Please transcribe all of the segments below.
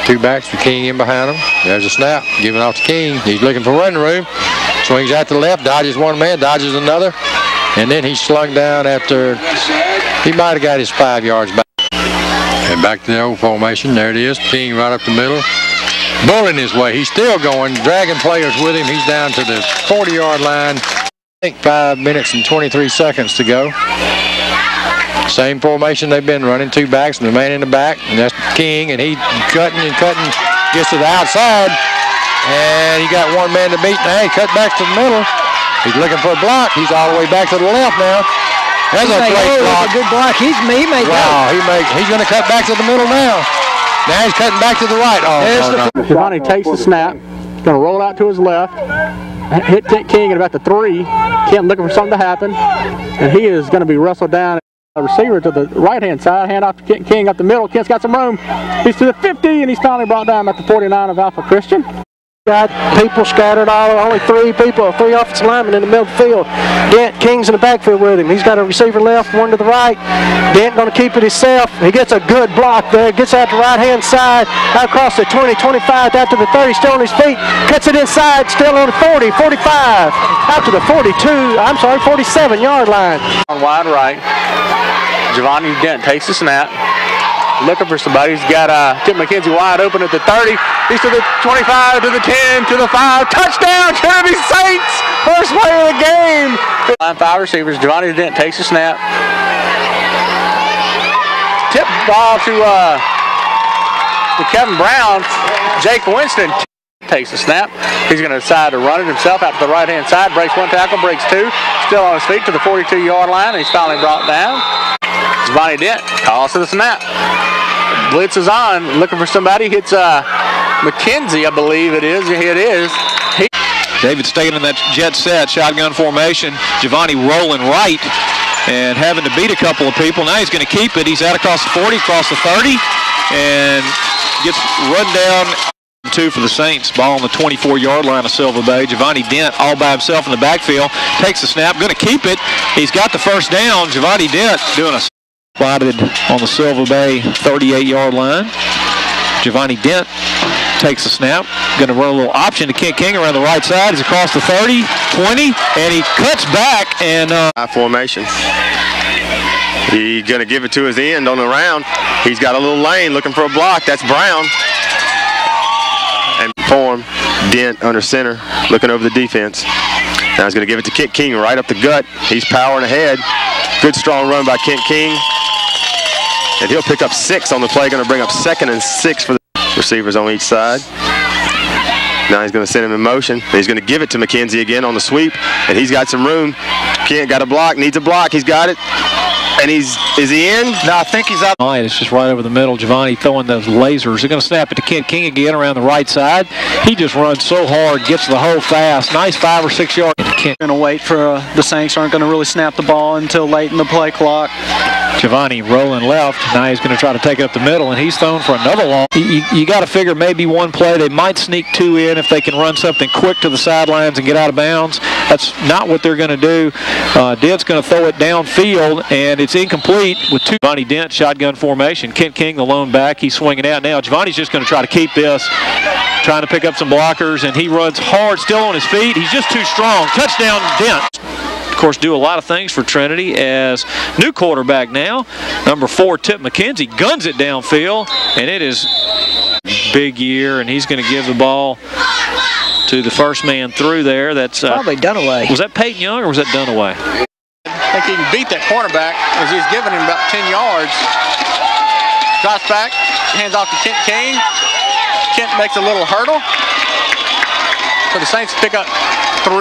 Two backs with King in behind him. There's a snap, giving off to King. He's looking for running room. Swings out to the left, dodges one man, dodges another. And then he's slung down after he might have got his 5 yards back. And back to the old formation. There it is. King right up the middle. Bulling his way. He's still going, dragging players with him. He's down to the 40-yard line. I think 5 minutes and 23 seconds to go. Same formation they've been running. Two backs and the man in the back. And that's King. And he cutting and cutting. Gets to the outside. And he got one man to beat. Now he cut back to the middle. He's looking for a block. He's all the way back to the left now. That's a great block. A good block. He made wow, he's going to cut back to the middle now. Now he's cutting back to the right. Oh, no. Giovanni takes the snap. He's going to roll out to his left. Hit King at about the 3. Kent looking for something to happen. And he is going to be wrestled down. A receiver to the right-hand side. Hand off to King up the middle. Kent's got some room. He's to the 50, and he's finally brought down at the 49 of Alpha Christian. Got people scattered all over. Only three offensive linemen in the middle of the field. Dent, King's in the backfield with him. He's got a receiver left, one to the right. Dent going to keep it himself. He gets a good block there. Gets out the right-hand side, out across the 20, 25, out to the 30, still on his feet. Cuts it inside, still on the 40, 45, out to the 47-yard line. On wide right, Giovanni Dent takes the snap. Looking for somebody. He's got Tim McKenzie wide open at the 30. He's to the 25, to the 10, to the 5. Touchdown, Trinity Saints! First play of the game. Line 5 receivers. Giovanni Dent takes the snap. Tip ball to Kevin Brown. Jake Winston takes the snap. He's going to decide to run it himself out to the right-hand side. Breaks one tackle, breaks two. Still on his feet to the 42-yard line. And he's finally brought down. Giovanni Dent calls to the snap. Blitz is on, looking for somebody. Hits McKenzie, I believe it is. It is. David staying in that jet set, shotgun formation. Giovanni rolling right and having to beat a couple of people. Now he's going to keep it. He's out across the 40, across the 30, and gets run down. 2 for the Saints. Ball on the 24-yard line of Silver Bay. Giovanni Dent all by himself in the backfield. Takes the snap, going to keep it. He's got the first down. Giovanni Dent doing a spotted on the Silver Bay 38-yard line. Giovanni Dent takes the snap. Going to run a little option to Kent King around the right side. He's across the 30, 20, and he cuts back and formation. He's going to give it to his end on the round. He's got a little lane looking for a block. That's Brown. And form, Dent under center, looking over the defense. Now he's going to give it to Kent King right up the gut. He's powering ahead. Good strong run by Kent King. And he'll pick up 6 on the play. Going to bring up 2nd and 6 for the receivers on each side. Now he's going to send him in motion. He's going to give it to McKenzie again on the sweep. And he's got some room. Kent got a block, needs a block. He's got it. And is he in? No, I think he's out. It's just right over the middle. Giovanni throwing those lasers. They're going to snap it to Kent King again around the right side. He just runs so hard, gets the hole fast. Nice 5 or 6 yards. Going to wait for the Saints aren't going to really snap the ball until late in the play clock. Giovanni rolling left. Now he's going to try to take it up the middle, and he's thrown for another long. You got to figure maybe one play. They might sneak 2 in if they can run something quick to the sidelines and get out of bounds. That's not what they're going to do. Dent's going to throw it downfield, and it's incomplete with 2. Giovanni Dent, shotgun formation. Kent King, the lone back. He's swinging out now. Giovanni's just going to try to keep this, trying to pick up some blockers, and he runs hard, still on his feet. He's just too strong. Touchdown, Dent. Of course, do a lot of things for Trinity as new quarterback now. Number 4, Tip McKenzie, guns it downfield, and it is big year, and he's going to give the ball to the first man through there. That's probably Dunaway. Was that Peyton Young or was that Dunaway? I think he can beat that cornerback as he's giving him about 10 yards. Drops back, hands off to Kent King. Kent makes a little hurdle. So the Saints pick up 3.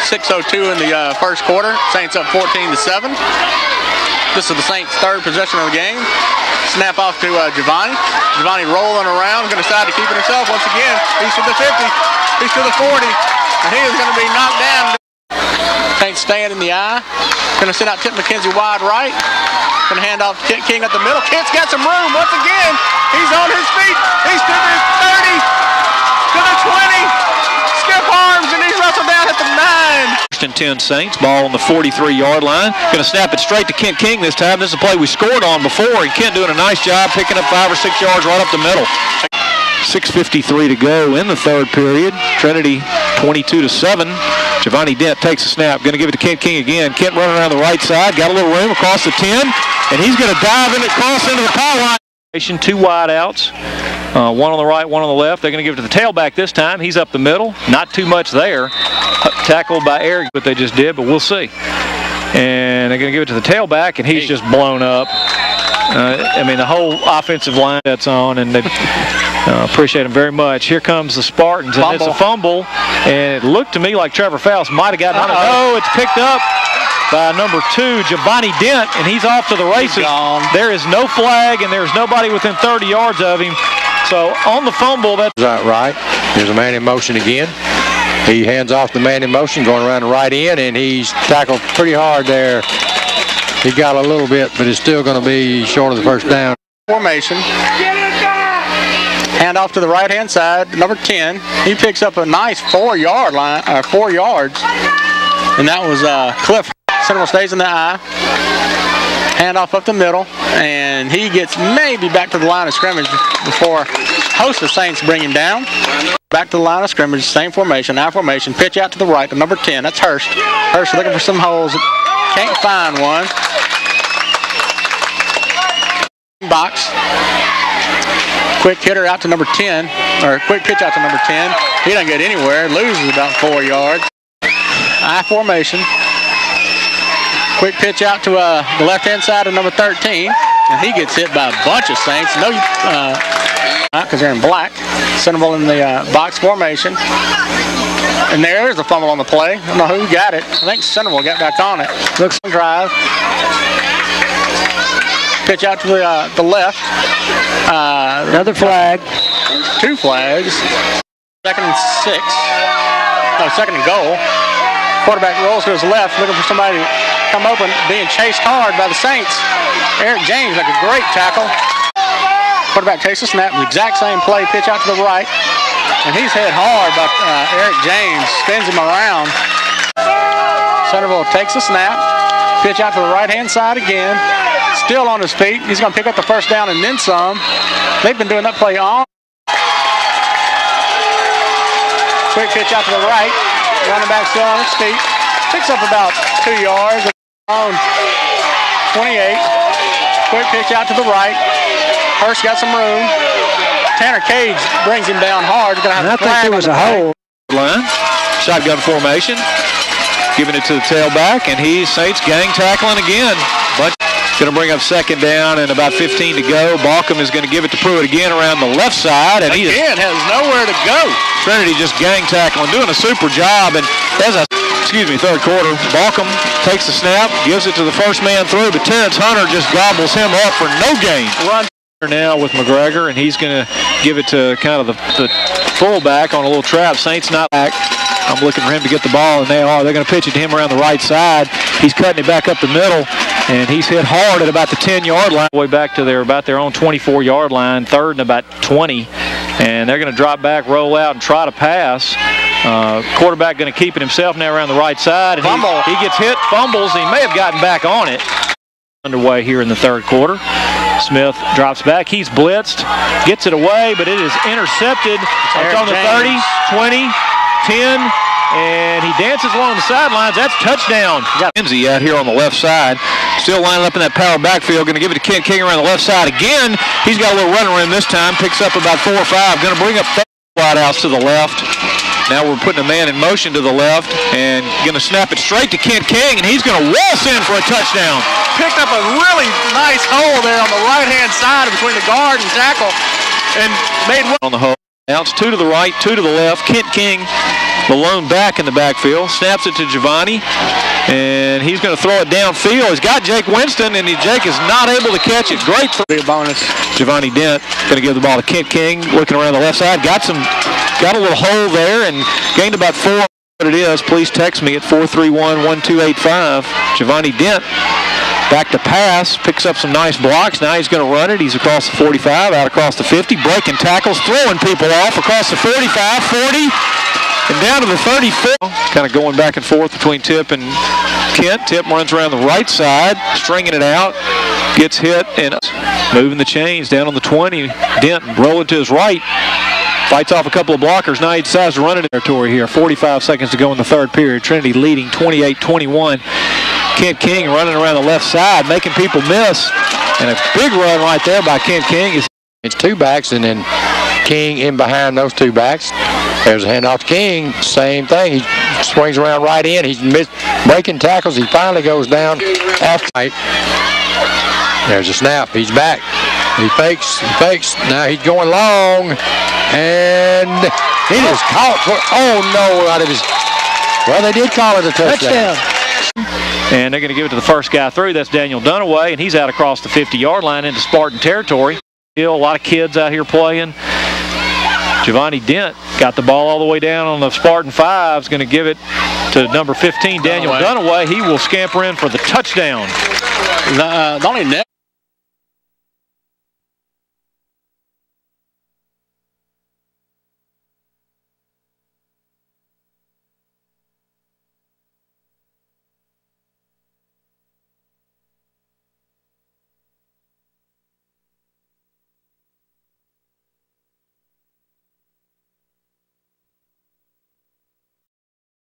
6:02 in the first quarter. Saints up 14-7. This is the Saints' 3rd possession of the game. Snap off to Giovanni. Giovanni rolling around, going to decide to keep it himself once again. He's to the 50. He's to the 40. And he is going to be knocked down. Saints staying in the eye. Going to send out Tip McKenzie wide right. Going to hand off to Kent King at the middle. Kent's got some room once again. He's on his feet. He's to the 30. To the 20. Skip arms, and he's wrestled down at the 9. First and 10 Saints, ball on the 43-yard line. Going to snap it straight to Kent King this time. This is a play we scored on before, and Kent doing a nice job picking up 5 or 6 yards right up the middle. 6:53 to go in the third period. Trinity 22-7. Giovanni Dent takes a snap. Going to give it to Kent King again. Kent running around the right side. Got a little room across the 10. And he's going to dive in across into the power line. 2 wide outs. One on the right, one on the left. They're going to give it to the tailback this time. He's up the middle. Not too much there. Tackled by Eric, what they just did, but we'll see. And they're going to give it to the tailback, and he's just blown up. I mean, the whole offensive line that's on, and they appreciate him very much. Here comes the Spartans, and it's a fumble. And it looked to me like Trevor Faust might have gotten it. Oh, it's picked up by number 2, Giovanni Dent, and he's off to the races. There is no flag, and there's nobody within 30 yards of him. So on the fumble, that's right. There's a man in motion again. He hands off the man in motion, going around the right end, and he's tackled pretty hard there. He got a little bit, but it's still going to be short of the first down. Formation. Hand off to the right-hand side, number 10. He picks up a nice 4 yards, and that was Cliff. Central stays in the eye. Hand off up the middle, and he gets maybe back to the line of scrimmage before host of Saints bring him down. Back to the line of scrimmage, same formation, I formation, pitch out to the right to number 10. That's Hurst. Hurst looking for some holes. Can't find one. Box. Quick hitter out to number 10, or quick pitch out to number 10. He doesn't get anywhere, loses about 4 yards. I formation. Quick pitch out to the left-hand side of number 13, and he gets hit by a bunch of Saints. No, because they're in black. Centerville in the box formation. And there's a fumble on the play. I don't know who got it. I think Centerville got back on it. Looks like drive. Pitch out to the left. Another flag. 2 flags. 2nd and 6. No, 2nd and goal. Quarterback rolls to his left, looking for somebody to come open, being chased hard by the Saints. Eric James like a great tackle. Quarterback takes a snap, the exact same play, pitch out to the right. And he's hit hard by Eric James, spins him around. Centerville takes a snap, pitch out to the right-hand side again. Still on his feet. He's going to pick up the first down and then some. They've been doing that play on. Quick pitch out to the right. Running back still on his feet. Picks up about 2 yards. On 28. Quick pitch out to the right. Hurst got some room. Tanner Cage brings him down hard. Gonna have I think there was a hole. Line. Shotgun formation. Giving it to the tailback, and he's Saints gang tackling again. But going to bring up 2nd down and about 15 to go. Balcom is going to give it to Pruitt again around the left side, and he again has nowhere to go. Trinity just gang tackling, doing a super job. And as third quarter, Balcom takes the snap, gives it to the first man through, but Terrence Hunter just gobbles him up for no gain. Run now with McGregor, and he's going to give it to kind of the fullback on a little trap. Saints not back. I'm looking for him to get the ball, and they are. They're going to pitch it to him around the right side. He's cutting it back up the middle, and he's hit hard at about the 10-yard line. Way back to about their own 24-yard line, 3rd and about 20. And they're going to drop back, roll out, and try to pass. Quarterback going to keep it himself now around the right side. And he gets hit, fumbles. He may have gotten back on it. Underway here in the third quarter. Smith drops back. He's blitzed, gets it away, but it is intercepted. It's on the 30, 20, 10, and he dances along the sidelines. That's touchdown. Got Lindsay out here on the left side. Still lining up in that power backfield. Going to give it to Kent King around the left side again. He's got a little running room this time. Picks up about 4 or 5. Going to bring up 30 wide outs to the left. Now we're putting a man in motion to the left and going to snap it straight to Kent King, and he's going to waltz in for a touchdown. Picked up a really nice hole there on the right-hand side between the guard and tackle and made one on the hole. Now it's 2 to the right, 2 to the left. Kent King, the lone back in the backfield, snaps it to Giovanni, and he's going to throw it downfield. He's got Jake Winston, and Jake is not able to catch it. Great for a bonus. Giovanni Dent going to give the ball to Kent King, looking around the left side. Got a little hole there and gained about 4. What it is, please text me at 431-1285. Giovanni Dent back to pass, picks up some nice blocks. Now he's going to run it. He's across the 45, out across the 50, breaking tackles, throwing people off across the 45, 40, and down to the 34. Kind of going back and forth between Tip and Kent. Tip runs around the right side, stringing it out. gets hit and moving the chains down on the 20. Denton rolling to his right. Fights off a couple of blockers. Now he decides to run it in territory here. 45 seconds to go in the third period. Trinity leading 28-21. Kent King running around the left side, making people miss. And a big run right there by Kent King. It's two backs, and then King in behind those two backs. There's a handoff to King. Same thing. He swings around right in. He's breaking tackles. He finally goes down after. There's a snap. He's back. He fakes. He fakes. Now he's going long. And he just caught. Oh, no. Out of his. Well, they did call it a touchdown. And they're going to give it to the first guy through. That's Daniel Dunaway, and he's out across the 50-yard line into Spartan territory. Still a lot of kids out here playing. Giovanni Dent got the ball all the way down on the Spartan 5. Is going to give it to number 15, Daniel Dunaway. He will scamper in for the touchdown. The only net